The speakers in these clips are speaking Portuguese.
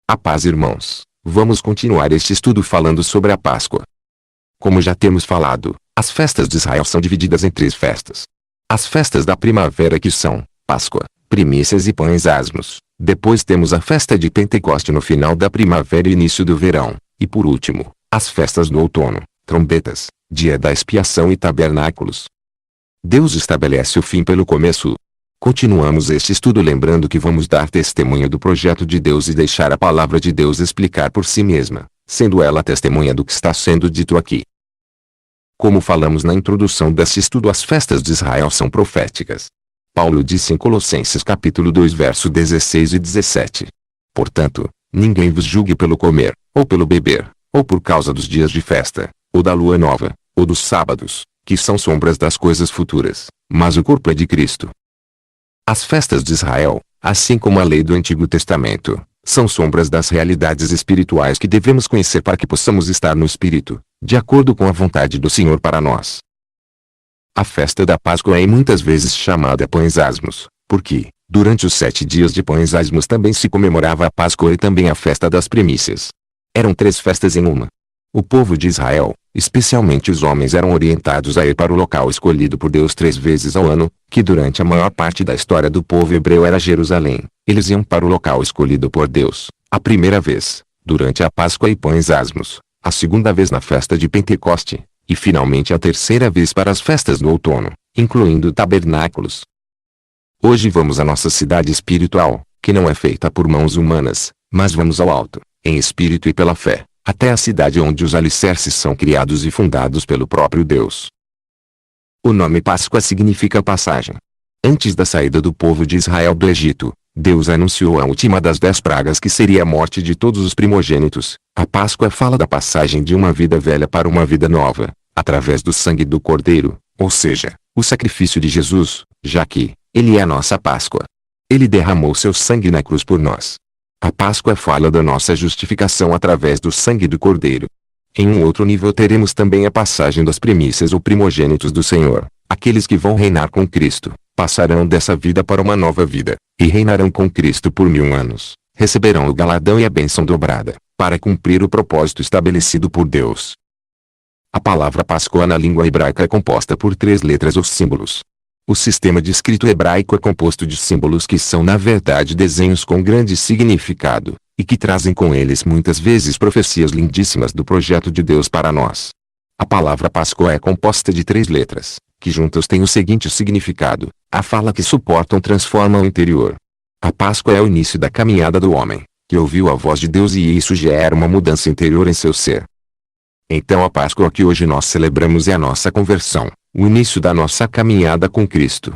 A paz, irmãos. Vamos continuar este estudo falando sobre a Páscoa. Como já temos falado, as festas de Israel são divididas em 3 festas. As festas da primavera, que são Páscoa, primícias e pães asmos. Depois temos a festa de Pentecoste no final da primavera e início do verão. E por último, as festas do outono, trombetas, dia da expiação e tabernáculos. Deus estabelece o fim pelo começo. Continuamos este estudo lembrando que vamos dar testemunho do projeto de Deus e deixar a palavra de Deus explicar por si mesma, sendo ela testemunha do que está sendo dito aqui. Como falamos na introdução deste estudo, as festas de Israel são proféticas. Paulo disse em Colossenses capítulo 2 verso 16 e 17. Portanto, ninguém vos julgue pelo comer, ou pelo beber, ou por causa dos dias de festa, ou da lua nova, ou dos sábados, que são sombras das coisas futuras, mas o corpo é de Cristo. As festas de Israel, assim como a lei do Antigo Testamento, são sombras das realidades espirituais que devemos conhecer para que possamos estar no Espírito, de acordo com a vontade do Senhor para nós. A festa da Páscoa é muitas vezes chamada Pães Asmos, porque, durante os 7 dias de Pães Asmos também se comemorava a Páscoa e também a festa das primícias. Eram 3 festas em uma. O povo de Israel, especialmente os homens, eram orientados a ir para o local escolhido por Deus 3 vezes ao ano, que durante a maior parte da história do povo hebreu era Jerusalém. Eles iam para o local escolhido por Deus, a primeira vez, durante a Páscoa e Pães Asmos, a segunda vez na festa de Pentecoste, e finalmente a terceira vez para as festas do outono, incluindo tabernáculos. Hoje vamos à nossa cidade espiritual, que não é feita por mãos humanas, mas vamos ao alto, em espírito e pela fé, até a cidade onde os alicerces são criados e fundados pelo próprio Deus. O nome Páscoa significa passagem. Antes da saída do povo de Israel do Egito, Deus anunciou a última das 10 pragas, que seria a morte de todos os primogênitos. A Páscoa fala da passagem de uma vida velha para uma vida nova, através do sangue do Cordeiro, ou seja, o sacrifício de Jesus, já que Ele é a nossa Páscoa. Ele derramou seu sangue na cruz por nós. A Páscoa fala da nossa justificação através do sangue do Cordeiro. Em um outro nível teremos também a passagem das primícias ou primogênitos do Senhor, aqueles que vão reinar com Cristo, passarão dessa vida para uma nova vida, e reinarão com Cristo por 1000 anos, receberão o galardão e a bênção dobrada, para cumprir o propósito estabelecido por Deus. A palavra Páscoa na língua hebraica é composta por 3 letras ou símbolos. O sistema de escrito hebraico é composto de símbolos que são na verdade desenhos com grande significado, e que trazem com eles muitas vezes profecias lindíssimas do projeto de Deus para nós. A palavra Páscoa é composta de 3 letras, que juntas têm o seguinte significado: a fala que suportam transforma o interior. A Páscoa é o início da caminhada do homem, que ouviu a voz de Deus e isso gera uma mudança interior em seu ser. Então a Páscoa que hoje nós celebramos é a nossa conversão, o início da nossa caminhada com Cristo.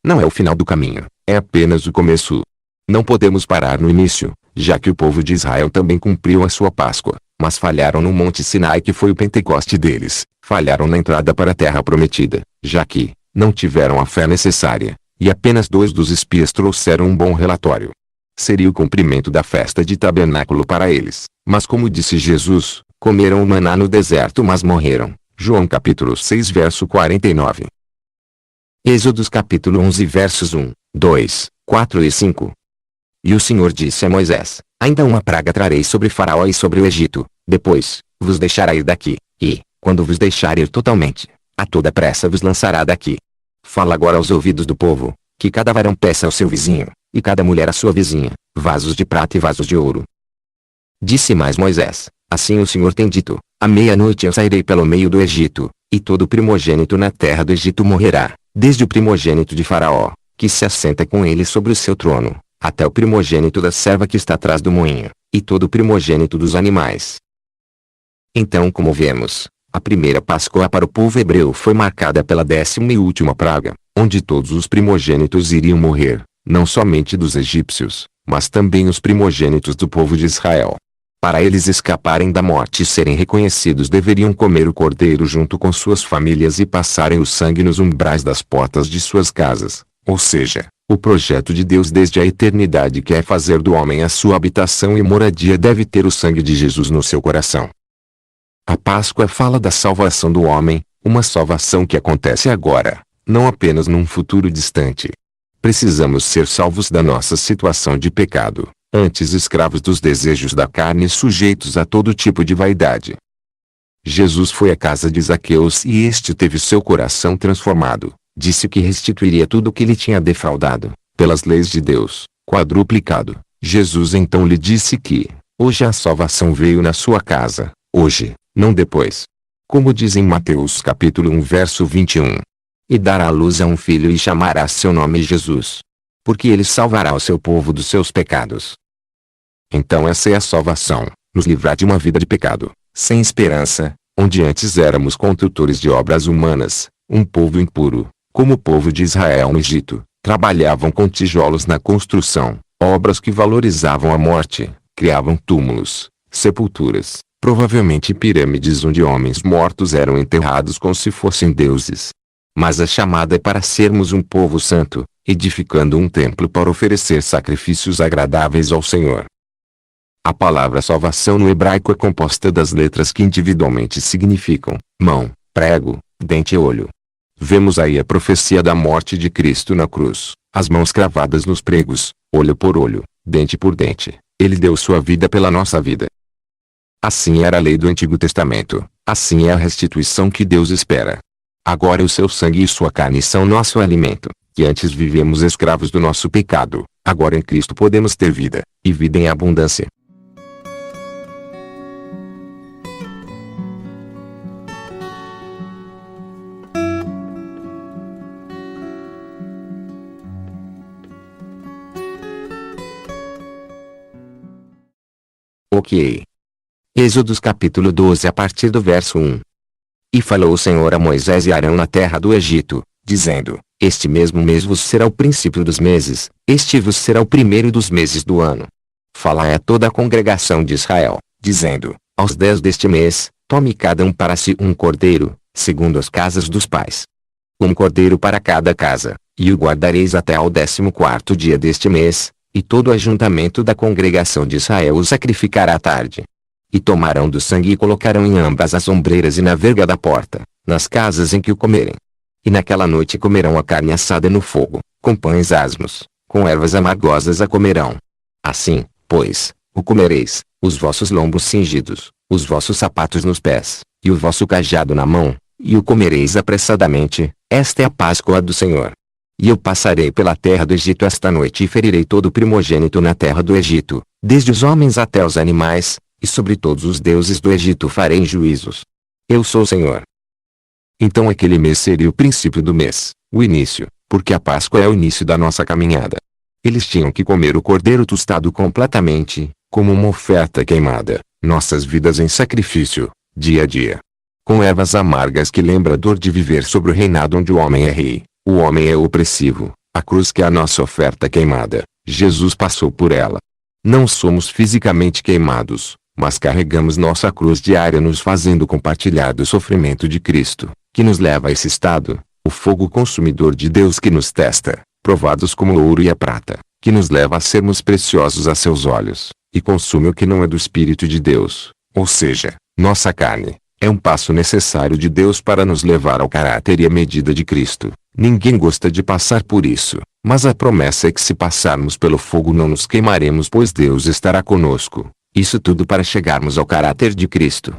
Não é o final do caminho, é apenas o começo. Não podemos parar no início, já que o povo de Israel também cumpriu a sua Páscoa, mas falharam no Monte Sinai, que foi o Pentecoste deles, falharam na entrada para a terra prometida, já que não tiveram a fé necessária, e apenas 2 dos espias trouxeram um bom relatório. Seria o cumprimento da festa de tabernáculo para eles, mas como disse Jesus, comeram o maná no deserto mas morreram. João capítulo 6 verso 49. Êxodos capítulo 11 versos 1, 2, 4 e 5. E o Senhor disse a Moisés: ainda uma praga trarei sobre Faraó e sobre o Egito, depois, vos deixará ir daqui, e, quando vos deixar ir totalmente, a toda pressa vos lançará daqui. Fala agora aos ouvidos do povo, que cada varão peça ao seu vizinho, e cada mulher à sua vizinha, vasos de prata e vasos de ouro. Disse mais Moisés: assim o Senhor tem dito, à meia-noite eu sairei pelo meio do Egito, e todo primogênito na terra do Egito morrerá, desde o primogênito de Faraó, que se assenta com ele sobre o seu trono, até o primogênito da serva que está atrás do moinho, e todo o primogênito dos animais. Então, como vemos, a primeira Páscoa para o povo hebreu foi marcada pela 10ª e última praga, onde todos os primogênitos iriam morrer, não somente dos egípcios, mas também os primogênitos do povo de Israel. Para eles escaparem da morte e serem reconhecidos, deveriam comer o cordeiro junto com suas famílias e passarem o sangue nos umbrais das portas de suas casas, ou seja, o projeto de Deus desde a eternidade quer fazer do homem a sua habitação e moradia deve ter o sangue de Jesus no seu coração. A Páscoa fala da salvação do homem, uma salvação que acontece agora, não apenas num futuro distante. Precisamos ser salvos da nossa situação de pecado, antes escravos dos desejos da carne e sujeitos a todo tipo de vaidade. Jesus foi à casa de Zaqueus e este teve seu coração transformado. Disse que restituiria tudo o que lhe tinha defraudado, pelas leis de Deus, quadruplicado. Jesus então lhe disse que, hoje a salvação veio na sua casa, hoje, não depois. Como diz em Mateus capítulo 1 verso 21. E dará à luz a um filho e chamará seu nome Jesus. Porque ele salvará o seu povo dos seus pecados. Então essa é a salvação, nos livrar de uma vida de pecado, sem esperança, onde antes éramos construtores de obras humanas, um povo impuro, como o povo de Israel no Egito, trabalhavam com tijolos na construção, obras que valorizavam a morte, criavam túmulos, sepulturas, provavelmente pirâmides onde homens mortos eram enterrados como se fossem deuses. Mas a chamada é para sermos um povo santo, edificando um templo para oferecer sacrifícios agradáveis ao Senhor. A palavra salvação no hebraico é composta das letras que individualmente significam mão, prego, dente e olho. Vemos aí a profecia da morte de Cristo na cruz, as mãos cravadas nos pregos, olho por olho, dente por dente. Ele deu sua vida pela nossa vida. Assim era a lei do Antigo Testamento, assim é a restituição que Deus espera. Agora o seu sangue e sua carne são nosso alimento, que antes vivemos escravos do nosso pecado, agora em Cristo podemos ter vida, e vida em abundância. Ok. Êxodos capítulo 12 a partir do verso 1. E falou o Senhor a Moisés e Arão na terra do Egito, dizendo: Este mesmo mês vos será o princípio dos meses, este vos será o primeiro dos meses do ano. Falai a toda a congregação de Israel, dizendo: Aos 10 deste mês, tome cada um para si um cordeiro, segundo as casas dos pais. Um cordeiro para cada casa, e o guardareis até ao 14º dia deste mês, e todo o ajuntamento da congregação de Israel o sacrificará à tarde. E tomarão do sangue e colocarão em ambas as ombreiras e na verga da porta, nas casas em que o comerem. E naquela noite comerão a carne assada no fogo, com pães asmos, com ervas amargosas a comerão. Assim, pois, o comereis, os vossos lombos cingidos, os vossos sapatos nos pés, e o vosso cajado na mão, e o comereis apressadamente. Esta é a Páscoa do Senhor. E eu passarei pela terra do Egito esta noite e ferirei todo o primogênito na terra do Egito, desde os homens até os animais, e sobre todos os deuses do Egito farei juízos. Eu sou o Senhor. Então aquele mês seria o princípio do mês, o início, porque a Páscoa é o início da nossa caminhada. Eles tinham que comer o cordeiro tostado completamente, como uma oferta queimada, nossas vidas em sacrifício, dia a dia. Com ervas amargas que lembra a dor de viver sobre o reinado onde o homem é rei, o homem é opressivo, a cruz que é a nossa oferta queimada, Jesus passou por ela. Não somos fisicamente queimados, mas carregamos nossa cruz diária nos fazendo compartilhar do sofrimento de Cristo, que nos leva a esse estado, o fogo consumidor de Deus que nos testa, provados como o ouro e a prata, que nos leva a sermos preciosos a seus olhos, e consome o que não é do Espírito de Deus, ou seja, nossa carne. É um passo necessário de Deus para nos levar ao caráter e à medida de Cristo. Ninguém gosta de passar por isso, mas a promessa é que se passarmos pelo fogo não nos queimaremos, pois Deus estará conosco. Isso tudo para chegarmos ao caráter de Cristo.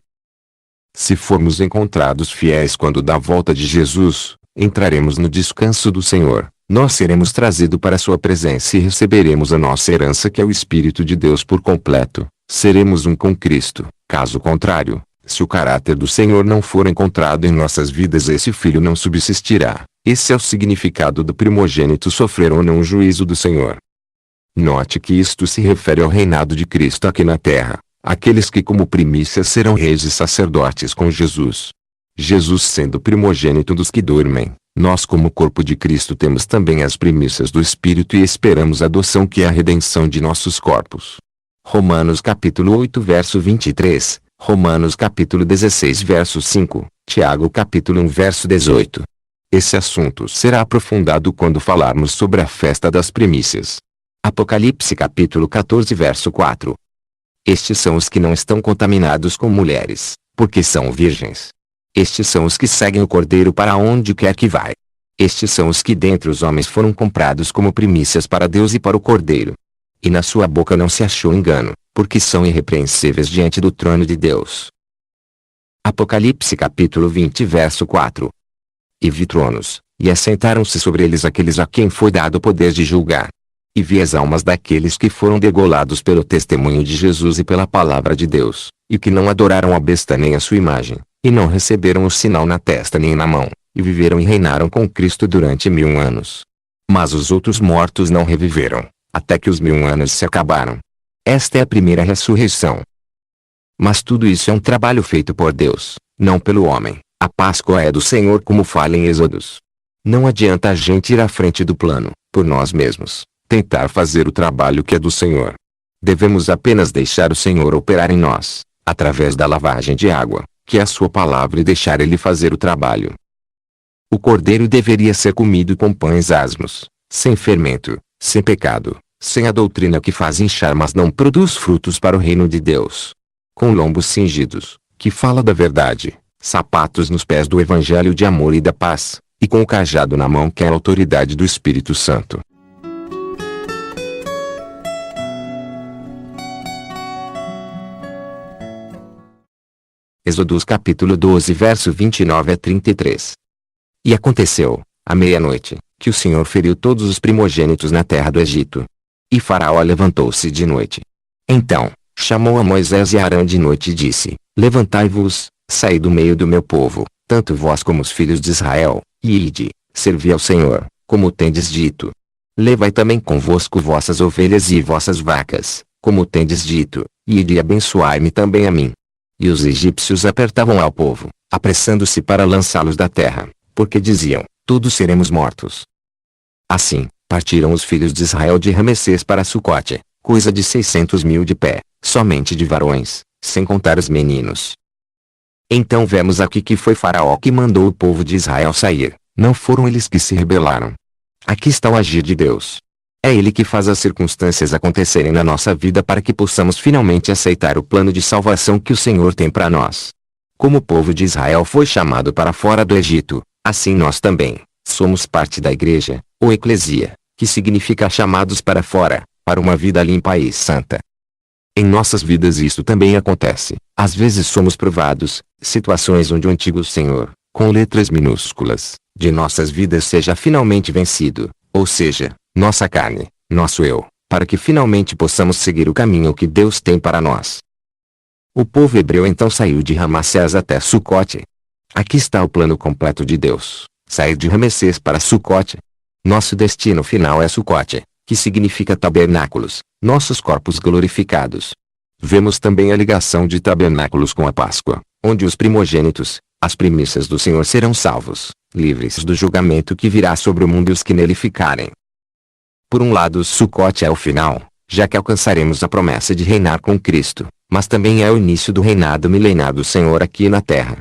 Se formos encontrados fiéis quando da volta de Jesus, entraremos no descanso do Senhor. Nós seremos trazidos para sua presença e receberemos a nossa herança, que é o Espírito de Deus por completo. Seremos um com Cristo. Caso contrário, se o caráter do Senhor não for encontrado em nossas vidas, esse filho não subsistirá. Esse é o significado do primogênito sofrer ou não o juízo do Senhor. Note que isto se refere ao reinado de Cristo aqui na terra, aqueles que como primícias serão reis e sacerdotes com Jesus. Jesus sendo primogênito dos que dormem, nós como corpo de Cristo temos também as primícias do Espírito e esperamos a adoção, que é a redenção de nossos corpos. Romanos capítulo 8 verso 23. Romanos capítulo 16 verso 5, Tiago capítulo 1 verso 18. Esse assunto será aprofundado quando falarmos sobre a festa das primícias. Apocalipse capítulo 14 verso 4. Estes são os que não estão contaminados com mulheres, porque são virgens. Estes são os que seguem o Cordeiro para onde quer que vai. Estes são os que dentre os homens foram comprados como primícias para Deus e para o Cordeiro. e na sua boca não se achou engano, porque são irrepreensíveis diante do trono de Deus. Apocalipse capítulo 20 verso 4. E vi tronos, e assentaram-se sobre eles aqueles a quem foi dado o poder de julgar. E vi as almas daqueles que foram degolados pelo testemunho de Jesus e pela palavra de Deus, e que não adoraram a besta nem a sua imagem, e não receberam o sinal na testa nem na mão, e viveram e reinaram com Cristo durante 1000 anos. Mas os outros mortos não reviveram, até que os 1000 anos se acabaram. Esta é a primeira ressurreição. Mas tudo isso é um trabalho feito por Deus, não pelo homem. A Páscoa é do Senhor, como fala em Êxodos. Não adianta a gente ir à frente do plano, por nós mesmos, tentar fazer o trabalho que é do Senhor. Devemos apenas deixar o Senhor operar em nós, através da lavagem de água, que é a sua palavra, e deixar Ele fazer o trabalho. O cordeiro deveria ser comido com pães asmos, sem fermento, sem pecado, sem a doutrina que faz inchar mas não produz frutos para o reino de Deus. Com lombos cingidos, que fala da verdade, sapatos nos pés do evangelho de amor e da paz, e com o cajado na mão que é a autoridade do Espírito Santo. Êxodos capítulo 12 verso 29 a 33. E aconteceu, à meia-noite, que o Senhor feriu todos os primogênitos na terra do Egito. E Faraó levantou-se de noite. Então, chamou a Moisés e a Arão de noite e disse: Levantai-vos, saí do meio do meu povo, tanto vós como os filhos de Israel, e ide, servi ao Senhor, como tendes dito. Levai também convosco vossas ovelhas e vossas vacas, como tendes dito, e ide e abençoai-me também a mim. E os egípcios apertavam ao povo, apressando-se para lançá-los da terra, porque diziam: todos seremos mortos. Assim, partiram os filhos de Israel de Ramessés para Sucote, coisa de 600.000 de pé, somente de varões, sem contar os meninos. Então vemos aqui que foi Faraó que mandou o povo de Israel sair, não foram eles que se rebelaram. Aqui está o agir de Deus. É Ele que faz as circunstâncias acontecerem na nossa vida para que possamos finalmente aceitar o plano de salvação que o Senhor tem para nós. Como o povo de Israel foi chamado para fora do Egito, assim nós também somos parte da igreja, ou eclesia, que significa chamados para fora, para uma vida limpa e santa. Em nossas vidas isso também acontece. Às vezes somos provados, situações onde o antigo Senhor, com letras minúsculas, de nossas vidas seja finalmente vencido, ou seja, nossa carne, nosso eu, para que finalmente possamos seguir o caminho que Deus tem para nós. O povo hebreu então saiu de Ramassés até Sucote. Aqui está o plano completo de Deus, sair de Ramessés para Sucote. Nosso destino final é Sucote, que significa tabernáculos, nossos corpos glorificados. Vemos também a ligação de tabernáculos com a Páscoa, onde os primogênitos, as primícias do Senhor serão salvos, livres do julgamento que virá sobre o mundo e os que nele ficarem. Por um lado, Sucote é o final, já que alcançaremos a promessa de reinar com Cristo, mas também é o início do reinado milenar do Senhor aqui na terra.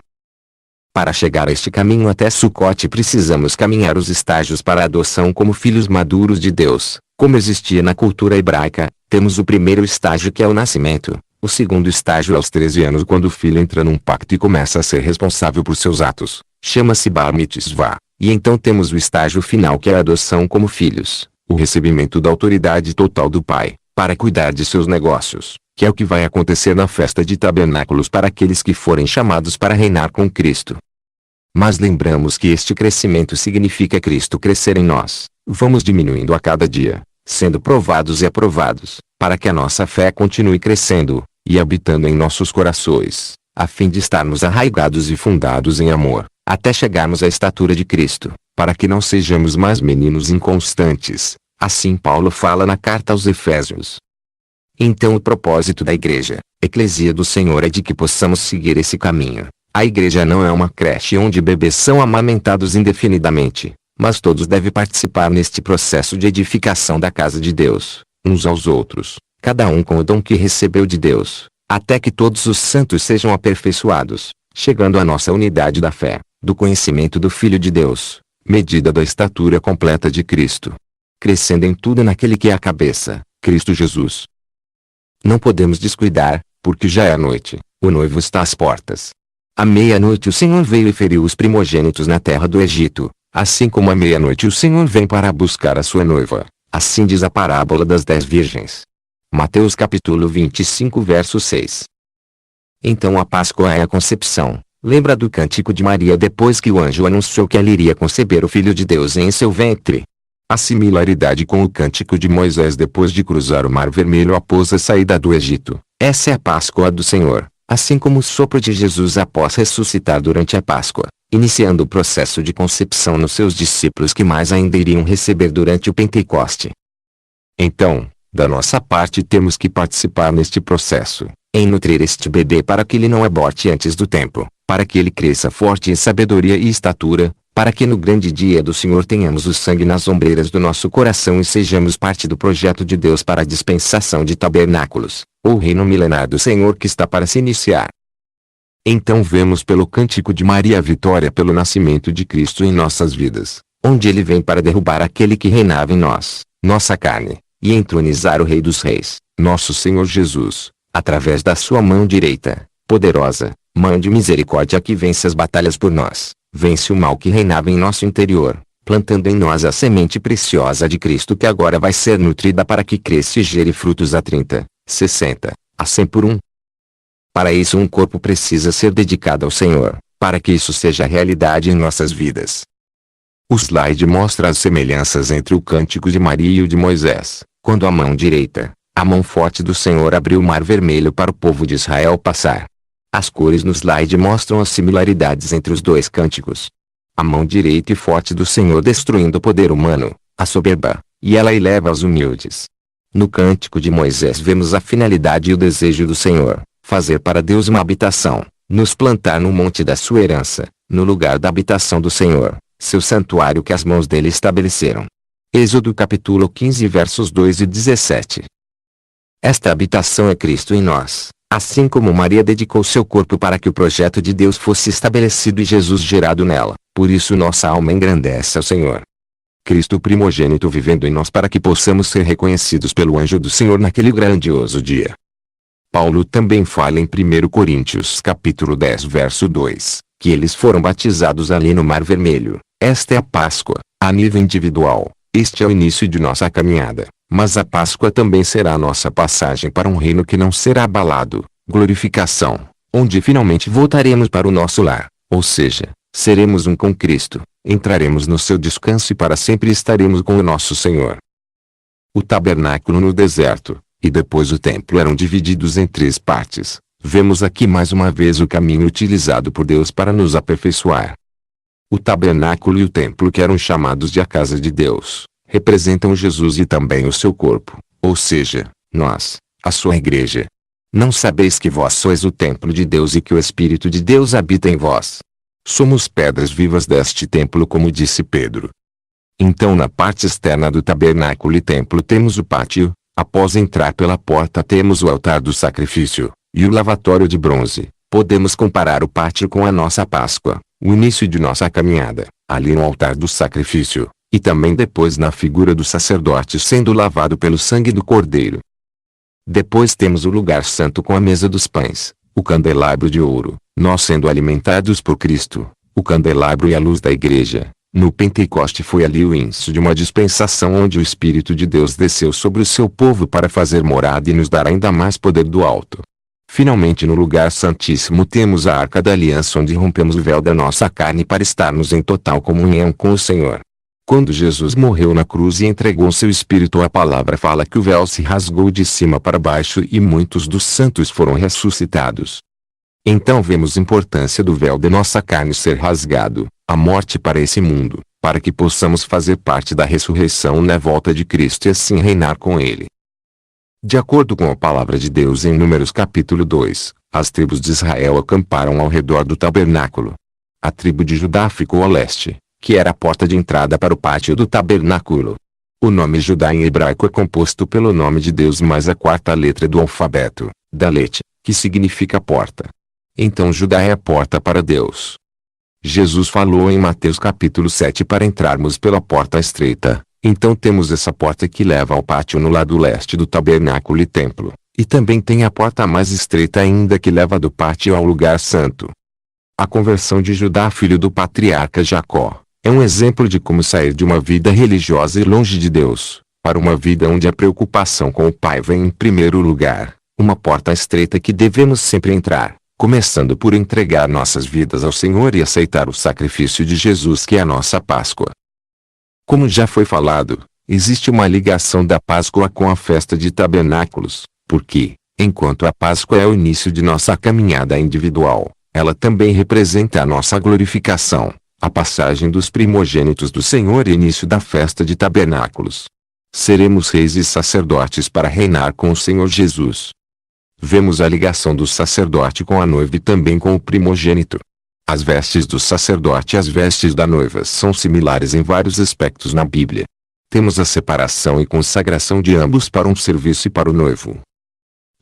Para chegar a este caminho até Sucote precisamos caminhar os estágios para a adoção como filhos maduros de Deus. Como existia na cultura hebraica, temos o primeiro estágio que é o nascimento, o segundo estágio aos 13 anos quando o filho entra num pacto e começa a ser responsável por seus atos, chama-se Bar Mitzvah, e então temos o estágio final que é a adoção como filhos, o recebimento da autoridade total do Pai, para cuidar de seus negócios, que é o que vai acontecer na festa de tabernáculos para aqueles que forem chamados para reinar com Cristo. Mas lembramos que este crescimento significa Cristo crescer em nós. Vamos diminuindo a cada dia, sendo provados e aprovados, para que a nossa fé continue crescendo, e habitando em nossos corações, a fim de estarmos arraigados e fundados em amor, até chegarmos à estatura de Cristo, para que não sejamos mais meninos inconstantes. Assim Paulo fala na carta aos Efésios. Então o propósito da igreja, eclesia do Senhor, é de que possamos seguir esse caminho. A igreja não é uma creche onde bebês são amamentados indefinidamente, mas todos devem participar neste processo de edificação da casa de Deus, uns aos outros, cada um com o dom que recebeu de Deus, até que todos os santos sejam aperfeiçoados, chegando à nossa unidade da fé, do conhecimento do Filho de Deus, medida da estatura completa de Cristo, crescendo em tudo naquele que é a cabeça, Cristo Jesus. Não podemos descuidar, porque já é noite, o noivo está às portas. À meia-noite o Senhor veio e feriu os primogênitos na terra do Egito, assim como à meia-noite o Senhor vem para buscar a sua noiva, Assim diz a parábola das 10 virgens. Mateus capítulo 25 verso 6. Então a Páscoa é a concepção. Lembra do cântico de Maria depois que o anjo anunciou que ela iria conceber o Filho de Deus em seu ventre. A similaridade com o cântico de Moisés depois de cruzar o Mar Vermelho após a saída do Egito. Essa é a Páscoa do Senhor, assim como o sopro de Jesus após ressuscitar durante a Páscoa, iniciando o processo de concepção nos seus discípulos que mais ainda iriam receber durante o Pentecoste. Então, da nossa parte temos que participar neste processo, em nutrir este bebê para que ele não aborte antes do tempo, para que ele cresça forte em sabedoria e estatura, para que no grande dia do Senhor tenhamos o sangue nas ombreiras do nosso coração e sejamos parte do projeto de Deus para a dispensação de tabernáculos, ou reino milenar do Senhor que está para se iniciar. Então vemos pelo cântico de Maria a vitória pelo nascimento de Cristo em nossas vidas, onde ele vem para derrubar aquele que reinava em nós, nossa carne, e entronizar o Rei dos Reis, nosso Senhor Jesus, através da sua mão direita, poderosa, mão de misericórdia que vence as batalhas por nós, vence o mal que reinava em nosso interior, plantando em nós a semente preciosa de Cristo que agora vai ser nutrida para que cresça e gere frutos a 30, 60, a 100 por um. Para isso um corpo precisa ser dedicado ao Senhor, para que isso seja realidade em nossas vidas. O slide mostra as semelhanças entre o cântico de Maria e o de Moisés, quando a mão direita, a mão forte do Senhor abriu o Mar Vermelho para o povo de Israel passar. As cores no slide mostram as similaridades entre os dois cânticos. A mão direita e forte do Senhor destruindo o poder humano, a soberba, e ela eleva os humildes. No cântico de Moisés vemos a finalidade e o desejo do Senhor, fazer para Deus uma habitação, nos plantar no monte da sua herança, no lugar da habitação do Senhor, seu santuário que as mãos dele estabeleceram. Êxodo capítulo 15 versos 2 e 17. Esta habitação é Cristo em nós, assim como Maria dedicou seu corpo para que o projeto de Deus fosse estabelecido e Jesus gerado nela, por isso nossa alma engrandece ao Senhor. Cristo primogênito vivendo em nós para que possamos ser reconhecidos pelo anjo do Senhor naquele grandioso dia. Paulo também fala em 1 Coríntios capítulo 10 verso 2, que eles foram batizados ali no Mar Vermelho. Esta é a Páscoa, a nível individual, este é o início de nossa caminhada, mas a Páscoa também será a nossa passagem para um reino que não será abalado, glorificação, onde finalmente voltaremos para o nosso lar, ou seja, seremos um com Cristo, entraremos no seu descanso e para sempre estaremos com o nosso Senhor. O tabernáculo no deserto, e depois o templo eram divididos em 3 partes. Vemos aqui mais uma vez o caminho utilizado por Deus para nos aperfeiçoar. O tabernáculo e o templo, que eram chamados de a casa de Deus, representam Jesus e também o seu corpo, ou seja, nós, a sua igreja. Não sabeis que vós sois o templo de Deus e que o Espírito de Deus habita em vós? Somos pedras vivas deste templo, como disse Pedro. Então na parte externa do tabernáculo e templo temos o pátio, após entrar pela porta temos o altar do sacrifício, e o lavatório de bronze. Podemos comparar o pátio com a nossa Páscoa, o início de nossa caminhada, ali no altar do sacrifício, e também depois na figura do sacerdote sendo lavado pelo sangue do Cordeiro. Depois temos o lugar santo com a mesa dos pães, o candelabro de ouro, nós sendo alimentados por Cristo, o candelabro e a luz da igreja. No Pentecoste foi ali o início de uma dispensação onde o Espírito de Deus desceu sobre o seu povo para fazer morada e nos dar ainda mais poder do alto. Finalmente no lugar santíssimo temos a Arca da Aliança, onde rompemos o véu da nossa carne para estarmos em total comunhão com o Senhor. Quando Jesus morreu na cruz e entregou seu Espírito, a palavra fala que o véu se rasgou de cima para baixo e muitos dos santos foram ressuscitados. Então vemos a importância do véu de nossa carne ser rasgado, a morte para esse mundo, para que possamos fazer parte da ressurreição na volta de Cristo e assim reinar com Ele. De acordo com a palavra de Deus em Números capítulo 2, as tribos de Israel acamparam ao redor do tabernáculo. A tribo de Judá ficou a leste, que era a porta de entrada para o pátio do tabernáculo. O nome Judá em hebraico é composto pelo nome de Deus mais a 4ª letra do alfabeto, Dalet, que significa porta. Então Judá é a porta para Deus. Jesus falou em Mateus capítulo 7 para entrarmos pela porta estreita. Então temos essa porta que leva ao pátio no lado leste do tabernáculo e templo, e também tem a porta mais estreita ainda que leva do pátio ao lugar santo. A conversão de Judá, filho do patriarca Jacó, é um exemplo de como sair de uma vida religiosa e longe de Deus, para uma vida onde a preocupação com o Pai vem em primeiro lugar, uma porta estreita que devemos sempre entrar, começando por entregar nossas vidas ao Senhor e aceitar o sacrifício de Jesus que é a nossa Páscoa. Como já foi falado, existe uma ligação da Páscoa com a festa de tabernáculos, porque, enquanto a Páscoa é o início de nossa caminhada individual, ela também representa a nossa glorificação, a passagem dos primogênitos do Senhor e início da festa de tabernáculos. Seremos reis e sacerdotes para reinar com o Senhor Jesus. Vemos a ligação do sacerdote com a noiva e também com o primogênito. As vestes do sacerdote e as vestes da noiva são similares em vários aspectos na Bíblia. Temos a separação e consagração de ambos para um serviço e para o noivo.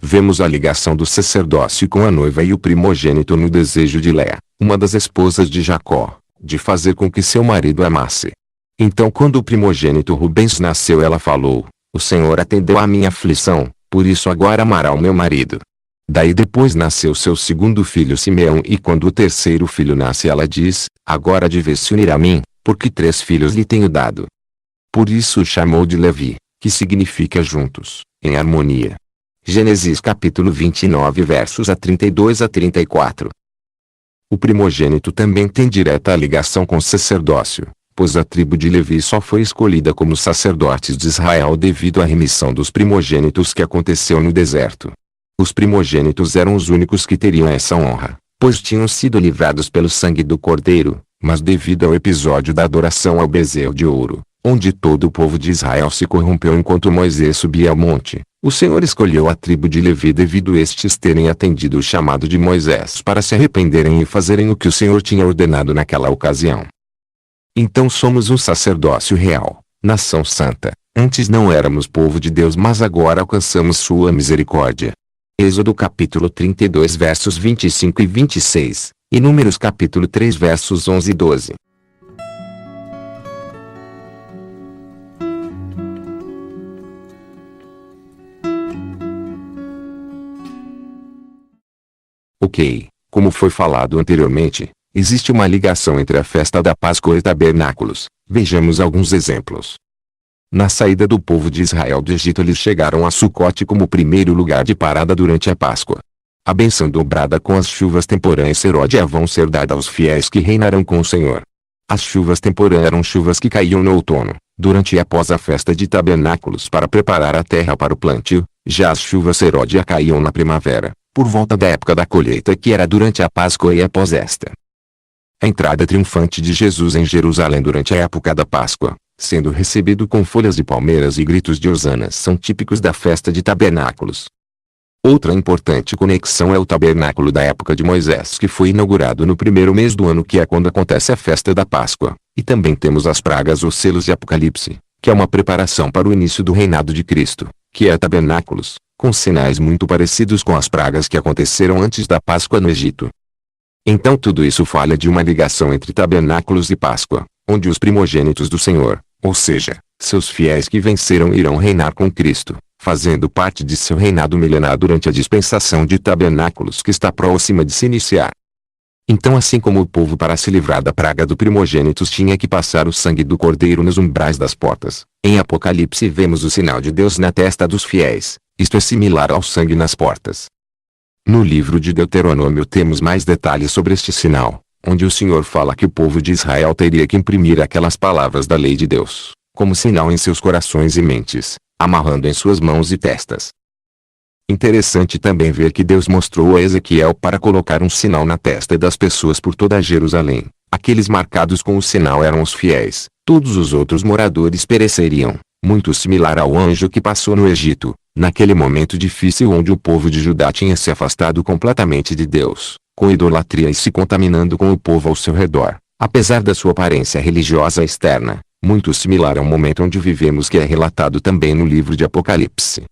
Vemos a ligação do sacerdócio com a noiva e o primogênito no desejo de Léa, uma das esposas de Jacó, de fazer com que seu marido amasse. Então quando o primogênito Rubens nasceu, ela falou: "O Senhor atendeu à minha aflição, por isso agora amará o meu marido." Daí depois nasceu seu segundo filho Simeão, e quando o terceiro filho nasce, ela diz: "Agora deve se unir a mim, porque 3 filhos lhe tenho dado." Por isso o chamou de Levi, que significa juntos, em harmonia. Gênesis capítulo 29 versos a 32 a 34. O primogênito também tem direta ligação com o sacerdócio, pois a tribo de Levi só foi escolhida como sacerdotes de Israel devido à remissão dos primogênitos que aconteceu no deserto. Os primogênitos eram os únicos que teriam essa honra, pois tinham sido livrados pelo sangue do Cordeiro, mas devido ao episódio da adoração ao bezerro de ouro, onde todo o povo de Israel se corrompeu enquanto Moisés subia ao monte, o Senhor escolheu a tribo de Levi devido a estes terem atendido o chamado de Moisés para se arrependerem e fazerem o que o Senhor tinha ordenado naquela ocasião. Então somos um sacerdócio real, nação santa. Antes não éramos povo de Deus, mas agora alcançamos sua misericórdia. Êxodo capítulo 32 versos 25 e 26, e Números capítulo 3 versos 11 e 12. Ok, como foi falado anteriormente, existe uma ligação entre a festa da Páscoa e tabernáculos. Vejamos alguns exemplos. Na saída do povo de Israel do Egito, eles chegaram a Sucote como primeiro lugar de parada durante a Páscoa. A bênção dobrada com as chuvas temporãs Seródia vão ser dada aos fiéis que reinarão com o Senhor. As chuvas temporãs eram chuvas que caíam no outono, durante e após a festa de tabernáculos para preparar a terra para o plantio. Já as chuvas Seródia caíam na primavera, por volta da época da colheita, que era durante a Páscoa e após esta. A entrada triunfante de Jesus em Jerusalém durante a época da Páscoa, sendo recebido com folhas de palmeiras e gritos de hosanas, são típicos da festa de tabernáculos. Outra importante conexão é o tabernáculo da época de Moisés, que foi inaugurado no primeiro mês do ano, que é quando acontece a festa da Páscoa. E também temos as pragas ou selos de Apocalipse, que é uma preparação para o início do reinado de Cristo, que é tabernáculos, com sinais muito parecidos com as pragas que aconteceram antes da Páscoa no Egito. Então tudo isso fala de uma ligação entre tabernáculos e Páscoa, onde os primogênitos do Senhor, ou seja, seus fiéis que venceram, irão reinar com Cristo, fazendo parte de seu reinado milenar durante a dispensação de tabernáculos que está próxima de se iniciar. Então, assim como o povo, para se livrar da praga do primogênitos, tinha que passar o sangue do Cordeiro nos umbrais das portas, em Apocalipse vemos o sinal de Deus na testa dos fiéis. Isto é similar ao sangue nas portas. No livro de Deuteronômio temos mais detalhes sobre este sinal, onde o Senhor fala que o povo de Israel teria que imprimir aquelas palavras da lei de Deus, como sinal em seus corações e mentes, amarrando em suas mãos e testas. Interessante também ver que Deus mostrou a Ezequiel para colocar um sinal na testa das pessoas por toda Jerusalém. Aqueles marcados com o sinal eram os fiéis, todos os outros moradores pereceriam, muito similar ao anjo que passou no Egito, naquele momento difícil onde o povo de Judá tinha se afastado completamente de Deus, com idolatria e se contaminando com o povo ao seu redor, apesar da sua aparência religiosa externa, muito similar ao momento onde vivemos, que é relatado também no livro de Apocalipse.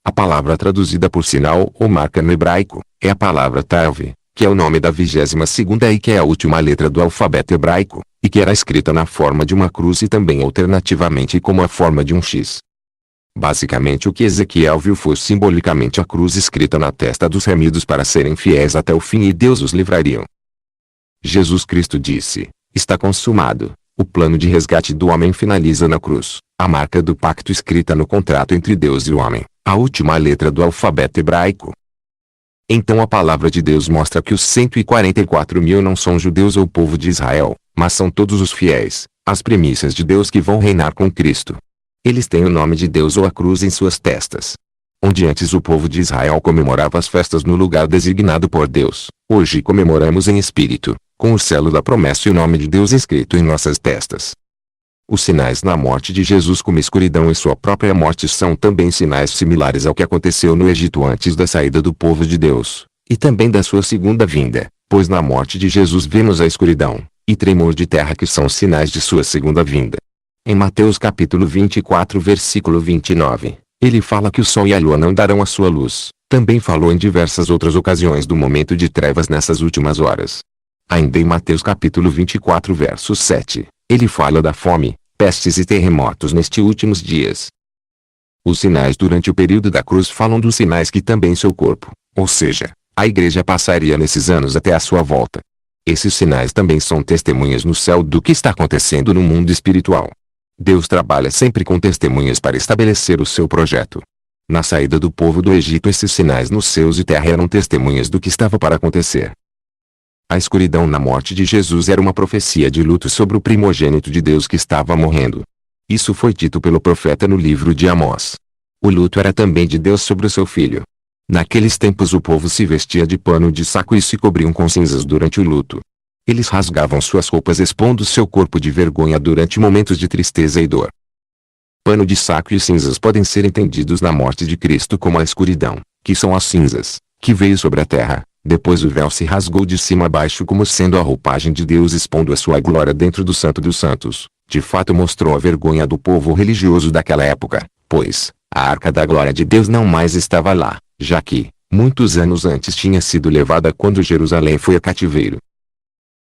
A palavra traduzida por sinal ou marca no hebraico, é a palavra Tav, que é o nome da 22ª e que é a última letra do alfabeto hebraico, e que era escrita na forma de uma cruz e também alternativamente como a forma de um X. Basicamente o que Ezequiel viu foi simbolicamente a cruz escrita na testa dos remidos para serem fiéis até o fim e Deus os livraria. Jesus Cristo disse: "Está consumado." O plano de resgate do homem finaliza na cruz. a marca do pacto escrita no contrato entre Deus e o homem, a última letra do alfabeto hebraico. Então a palavra de Deus mostra que os 144.000 não são judeus ou povo de Israel, mas são todos os fiéis, as primícias de Deus que vão reinar com Cristo. Eles têm o nome de Deus ou a cruz em suas testas. Onde antes o povo de Israel comemorava as festas no lugar designado por Deus, hoje comemoramos em espírito, com o selo da promessa e o nome de Deus escrito em nossas testas. Os sinais na morte de Jesus como escuridão e sua própria morte são também sinais similares ao que aconteceu no Egito antes da saída do povo de Deus, e também da sua segunda vinda, pois na morte de Jesus vemos a escuridão e tremor de terra que são sinais de sua segunda vinda. Em Mateus capítulo 24 versículo 29, ele fala que o sol e a lua não darão a sua luz. Também falou em diversas outras ocasiões do momento de trevas nessas últimas horas. Ainda em Mateus capítulo 24 verso 7, ele fala da fome, pestes e terremotos nestes últimos dias. Os sinais durante o período da cruz falam dos sinais que também seu corpo, ou seja, a igreja passaria nesses anos até a sua volta. Esses sinais também são testemunhas no céu do que está acontecendo no mundo espiritual. Deus trabalha sempre com testemunhas para estabelecer o seu projeto. Na saída do povo do Egito, esses sinais nos céus e terra eram testemunhas do que estava para acontecer. A escuridão na morte de Jesus era uma profecia de luto sobre o primogênito de Deus que estava morrendo. Isso foi dito pelo profeta no livro de Amós. O luto era também de Deus sobre o seu filho. Naqueles tempos o povo se vestia de pano de saco e se cobriam com cinzas durante o luto. Eles rasgavam suas roupas expondo seu corpo de vergonha durante momentos de tristeza e dor. Pano de saco e cinzas podem ser entendidos na morte de Cristo como a escuridão, que são as cinzas, que veio sobre a terra. Depois o véu se rasgou de cima a baixo como sendo a roupagem de Deus expondo a sua glória dentro do Santo dos Santos. De fato mostrou a vergonha do povo religioso daquela época, pois a arca da glória de Deus não mais estava lá, já que, muitos anos antes tinha sido levada quando Jerusalém foi a cativeiro.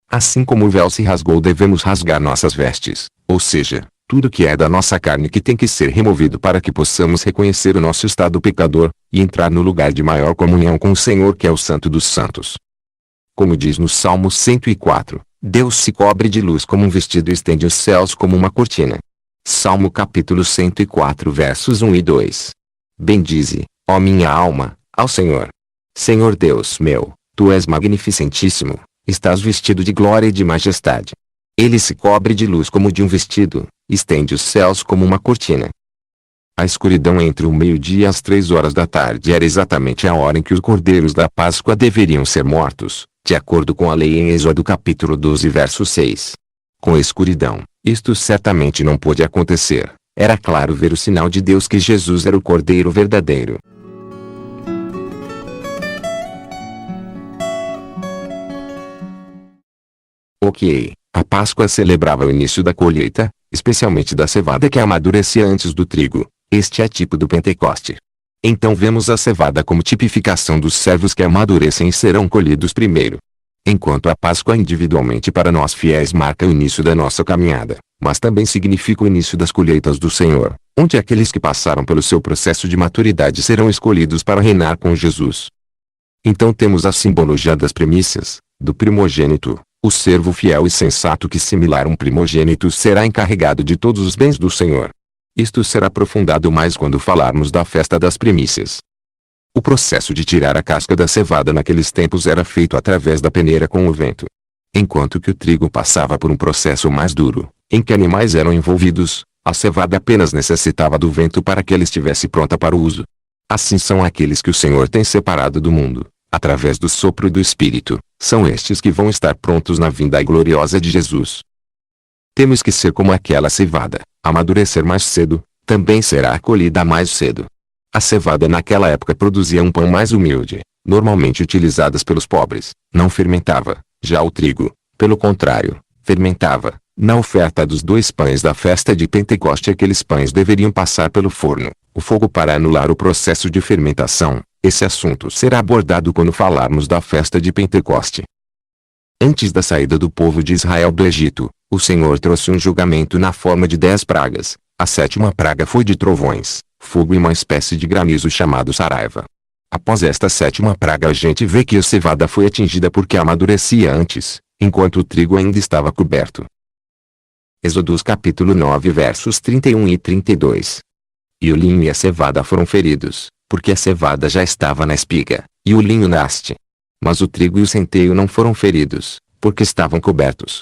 Assim como o véu se rasgou, devemos rasgar nossas vestes, ou seja, tudo que é da nossa carne que tem que ser removido para que possamos reconhecer o nosso estado pecador, e entrar no lugar de maior comunhão com o Senhor que é o Santo dos Santos. Como diz no Salmo 104, Deus se cobre de luz como um vestido e estende os céus como uma cortina. Salmo capítulo 104 versos 1 e 2. Bendize, ó minha alma, ao Senhor. Senhor Deus meu, Tu és magnificentíssimo, estás vestido de glória e de majestade. Ele se cobre de luz como de um vestido, estende os céus como uma cortina. A escuridão entre o meio-dia e as 3 horas da tarde era exatamente a hora em que os cordeiros da Páscoa deveriam ser mortos, de acordo com a lei em Êxodo capítulo 12 verso 6. Com a escuridão, isto certamente não pôde acontecer. Era claro ver o sinal de Deus que Jesus era o Cordeiro verdadeiro. Ok, a Páscoa celebrava o início da colheita, especialmente da cevada que amadurecia antes do trigo. Este é tipo do Pentecoste. Então vemos a cevada como tipificação dos servos que amadurecem e serão colhidos primeiro. Enquanto a Páscoa individualmente para nós fiéis marca o início da nossa caminhada, mas também significa o início das colheitas do Senhor, onde aqueles que passaram pelo seu processo de maturidade serão escolhidos para reinar com Jesus. Então temos a simbologia das primícias, do primogênito, o servo fiel e sensato que similar a um primogênito será encarregado de todos os bens do Senhor. Isto será aprofundado mais quando falarmos da festa das primícias. O processo de tirar a casca da cevada naqueles tempos era feito através da peneira com o vento. Enquanto que o trigo passava por um processo mais duro, em que animais eram envolvidos, a cevada apenas necessitava do vento para que ela estivesse pronta para o uso. Assim são aqueles que o Senhor tem separado do mundo, através do sopro do Espírito, são estes que vão estar prontos na vinda gloriosa de Jesus. Temos que ser como aquela cevada, amadurecer mais cedo, também será acolhida mais cedo. A cevada naquela época produzia um pão mais humilde, normalmente utilizadas pelos pobres, não fermentava. Já o trigo, pelo contrário, fermentava. Na oferta dos 2 pães da festa de Pentecoste, aqueles pães deveriam passar pelo forno, o fogo para anular o processo de fermentação. Esse assunto será abordado quando falarmos da festa de Pentecoste. Antes da saída do povo de Israel do Egito, o Senhor trouxe um julgamento na forma de 10 pragas. A 7ª praga foi de trovões, fogo e uma espécie de granizo chamado saraiva. Após esta 7ª praga a gente vê que a cevada foi atingida porque amadurecia antes, enquanto o trigo ainda estava coberto. Êxodo capítulo 9 versos 31 e 32. E o linho e a cevada foram feridos, porque a cevada já estava na espiga, e o linho na haste. Mas o trigo e o centeio não foram feridos, porque estavam cobertos.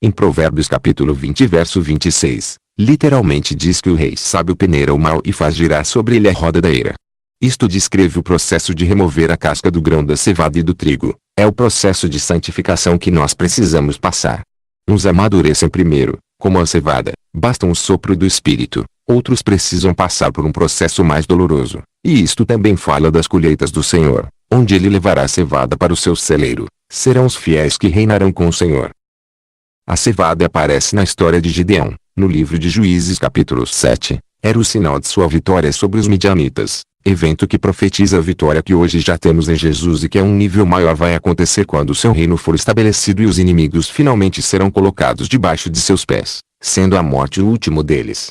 Em Provérbios capítulo 20 verso 26, literalmente diz que o rei sábio peneira o mal e faz girar sobre ele a roda da ira. Isto descreve o processo de remover a casca do grão da cevada e do trigo. É o processo de santificação que nós precisamos passar. Uns amadurecem primeiro, como a cevada, basta um sopro do Espírito. Outros precisam passar por um processo mais doloroso. E isto também fala das colheitas do Senhor, onde ele levará a cevada para o seu celeiro. Serão os fiéis que reinarão com o Senhor. A cevada aparece na história de Gideão, no livro de Juízes capítulo 7. Era o sinal de sua vitória sobre os midianitas. Evento que profetiza a vitória que hoje já temos em Jesus e que a um nível maior vai acontecer quando o seu reino for estabelecido e os inimigos finalmente serão colocados debaixo de seus pés, sendo a morte o último deles.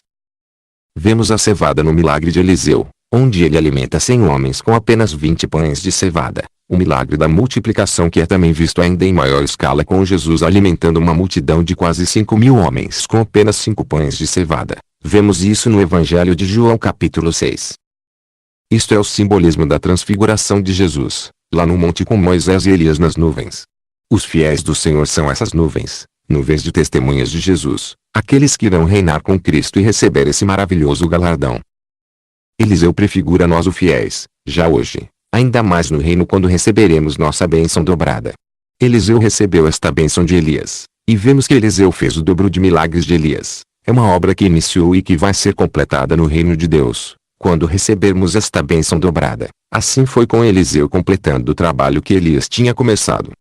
Vemos a cevada no milagre de Eliseu, onde ele alimenta 100 homens com apenas 20 pães de cevada. O milagre da multiplicação que é também visto ainda em maior escala com Jesus alimentando uma multidão de quase 5.000 homens com apenas 5 pães de cevada. Vemos isso no Evangelho de João capítulo 6. Isto é o simbolismo da transfiguração de Jesus, lá no monte com Moisés e Elias nas nuvens. Os fiéis do Senhor são essas nuvens, nuvens de testemunhas de Jesus, aqueles que irão reinar com Cristo e receber esse maravilhoso galardão. Eliseu prefigura nós os fiéis, já hoje, ainda mais no reino quando receberemos nossa bênção dobrada. Eliseu recebeu esta bênção de Elias, e vemos que Eliseu fez o dobro de milagres de Elias. É uma obra que iniciou e que vai ser completada no reino de Deus, quando recebermos esta bênção dobrada. Assim foi com Eliseu completando o trabalho que Elias tinha começado.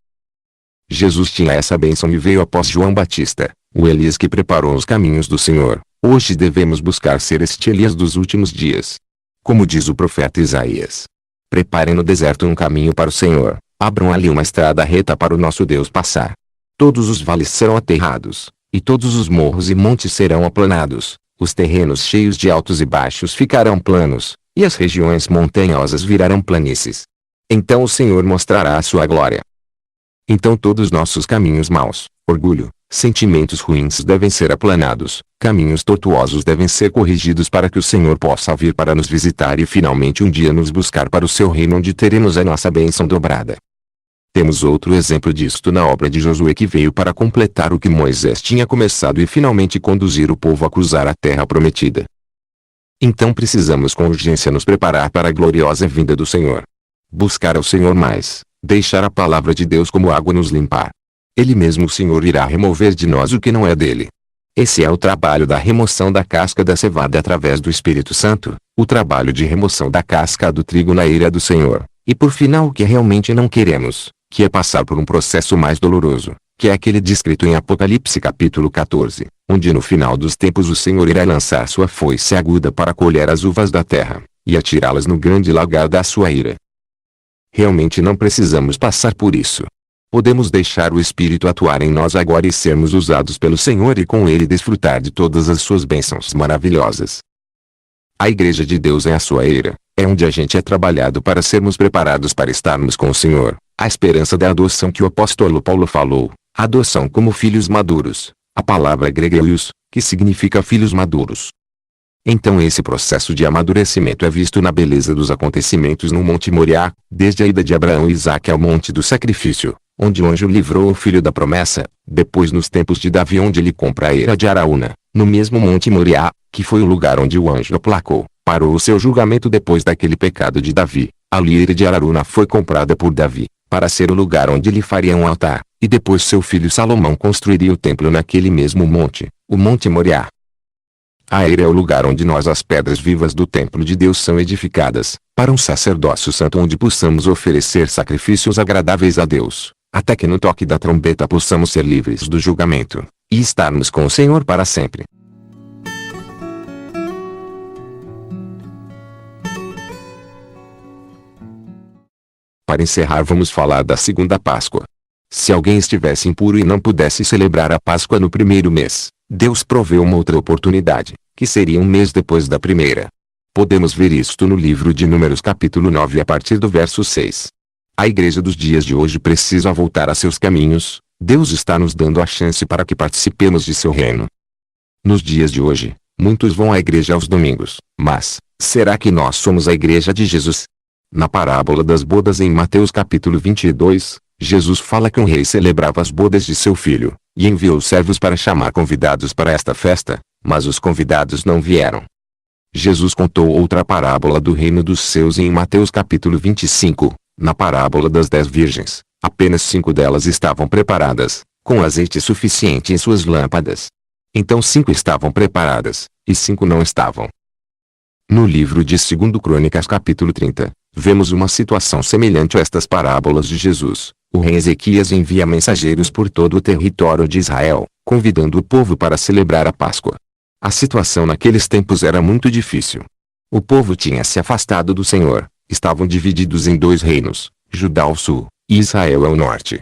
Jesus tinha essa bênção e veio após João Batista, o Elias que preparou os caminhos do Senhor. Hoje devemos buscar ser este Elias dos últimos dias. Como diz o profeta Isaías: preparem no deserto um caminho para o Senhor, abram ali uma estrada reta para o nosso Deus passar. Todos os vales serão aterrados, e todos os morros e montes serão aplanados. Os terrenos cheios de altos e baixos ficarão planos, e as regiões montanhosas virarão planícies. Então o Senhor mostrará a sua glória. Então todos nossos caminhos maus, orgulho, sentimentos ruins devem ser aplanados, caminhos tortuosos devem ser corrigidos para que o Senhor possa vir para nos visitar e finalmente um dia nos buscar para o seu reino onde teremos a nossa bênção dobrada. Temos outro exemplo disto na obra de Josué que veio para completar o que Moisés tinha começado e finalmente conduzir o povo a cruzar a terra prometida. Então precisamos com urgência nos preparar para a gloriosa vinda do Senhor. Buscar ao Senhor mais, deixar a palavra de Deus como água nos limpar. Ele mesmo o Senhor irá remover de nós o que não é dele. Esse é o trabalho da remoção da casca da cevada através do Espírito Santo, o trabalho de remoção da casca do trigo na ira do Senhor, e por final o que realmente não queremos, que é passar por um processo mais doloroso, que é aquele descrito em Apocalipse capítulo 14, onde no final dos tempos o Senhor irá lançar sua foice aguda para colher as uvas da terra, e atirá-las no grande lagar da sua ira. Realmente não precisamos passar por isso. Podemos deixar o Espírito atuar em nós agora e sermos usados pelo Senhor e com ele desfrutar de todas as suas bênçãos maravilhosas. A Igreja de Deus é a sua eira, é onde a gente é trabalhado para sermos preparados para estarmos com o Senhor. A esperança da adoção que o apóstolo Paulo falou, adoção como filhos maduros, a palavra grega eios, que significa filhos maduros. Então esse processo de amadurecimento é visto na beleza dos acontecimentos no Monte Moriá, desde a ida de Abraão e Isaque ao Monte do Sacrifício, onde o anjo livrou o filho da promessa, depois nos tempos de Davi onde ele compra a eira de Araúna, no mesmo Monte Moriá, que foi o lugar onde o anjo aplacou, parou o seu julgamento depois daquele pecado de Davi. A eira de Araúna foi comprada por Davi, para ser o lugar onde ele faria um altar, e depois seu filho Salomão construiria o templo naquele mesmo monte, o Monte Moriá. A eira é o lugar onde as pedras vivas do templo de Deus são edificadas, para um sacerdócio santo onde possamos oferecer sacrifícios agradáveis a Deus, até que no toque da trombeta possamos ser livres do julgamento, e estarmos com o Senhor para sempre. Para encerrar vamos falar da segunda Páscoa. Se alguém estivesse impuro e não pudesse celebrar a Páscoa no primeiro mês, Deus proveu uma outra oportunidade, que seria um mês depois da primeira. Podemos ver isto no livro de Números capítulo 9 a partir do verso 6. A igreja dos dias de hoje precisa voltar a seus caminhos, Deus está nos dando a chance para que participemos de seu reino. Nos dias de hoje, muitos vão à igreja aos domingos, mas, será que nós somos a igreja de Jesus? Na parábola das bodas em Mateus capítulo 22, Jesus fala que um rei celebrava as bodas de seu filho, e enviou servos para chamar convidados para esta festa, mas os convidados não vieram. Jesus contou outra parábola do reino dos céus em Mateus capítulo 25, na parábola das 10 virgens, apenas 5 delas estavam preparadas, com azeite suficiente em suas lâmpadas. Então 5 estavam preparadas, e 5 não estavam. No livro de 2 Crônicas capítulo 30, vemos uma situação semelhante a estas parábolas de Jesus. O rei Ezequias envia mensageiros por todo o território de Israel, convidando o povo para celebrar a Páscoa. A situação naqueles tempos era muito difícil. O povo tinha se afastado do Senhor, estavam divididos em 2 reinos, Judá ao sul, e Israel ao norte.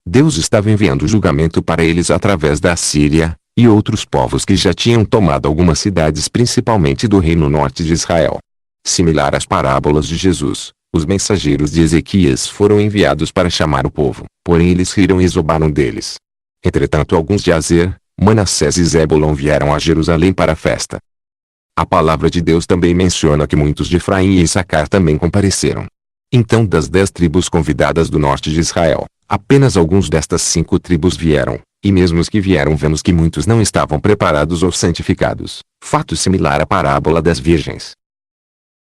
Deus estava enviando julgamento para eles através da Assíria, e outros povos que já tinham tomado algumas cidades principalmente do reino norte de Israel. Similar às parábolas de Jesus, os mensageiros de Ezequias foram enviados para chamar o povo, porém eles riram e zombaram deles. Entretanto alguns de Azer, Manassés e Zebulon vieram a Jerusalém para a festa. A palavra de Deus também menciona que muitos de Efraim e Issacar também compareceram. Então das 10 tribos convidadas do norte de Israel, apenas alguns destas 5 tribos vieram, e mesmo os que vieram vemos que muitos não estavam preparados ou santificados, fato similar à parábola das virgens.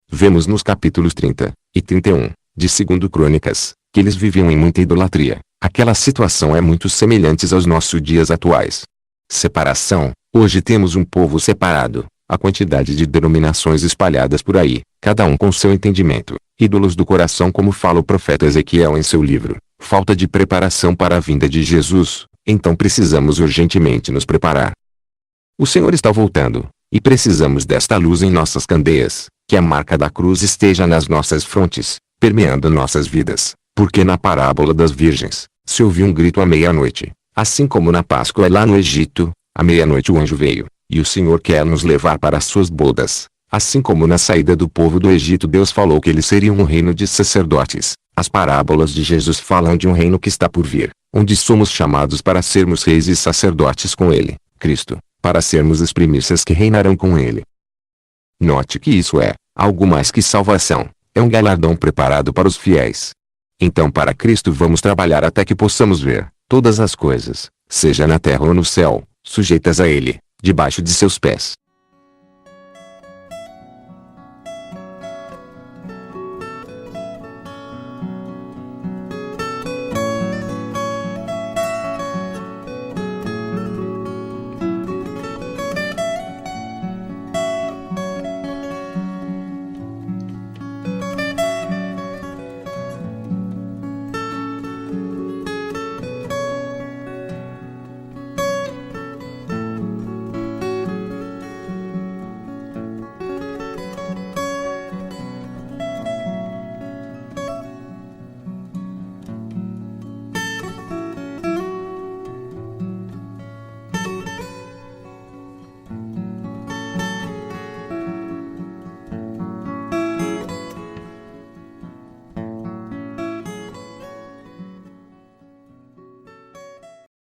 Vemos nos capítulos 30 e 31, de 2 Crônicas, que eles viviam em muita idolatria. Aquela situação é muito semelhante aos nossos dias atuais. Separação. Hoje temos um povo separado, a quantidade de denominações espalhadas por aí, cada um com seu entendimento, ídolos do coração como fala o profeta Ezequiel em seu livro, falta de preparação para a vinda de Jesus, então precisamos urgentemente nos preparar. O Senhor está voltando, e precisamos desta luz em nossas candeias, que a marca da cruz esteja nas nossas frontes, permeando nossas vidas, porque na parábola das virgens, se ouviu um grito à meia-noite, assim como na Páscoa lá no Egito, à meia-noite o anjo veio, e o Senhor quer nos levar para as suas bodas. Assim como na saída do povo do Egito Deus falou que eles seriam um reino de sacerdotes, as parábolas de Jesus falam de um reino que está por vir, onde somos chamados para sermos reis e sacerdotes com Ele, Cristo, para sermos as primícias que reinarão com Ele. Note que isso é algo mais que salvação, é um galardão preparado para os fiéis. Então para Cristo vamos trabalhar até que possamos ver todas as coisas, seja na terra ou no céu, sujeitas a Ele, debaixo de seus pés.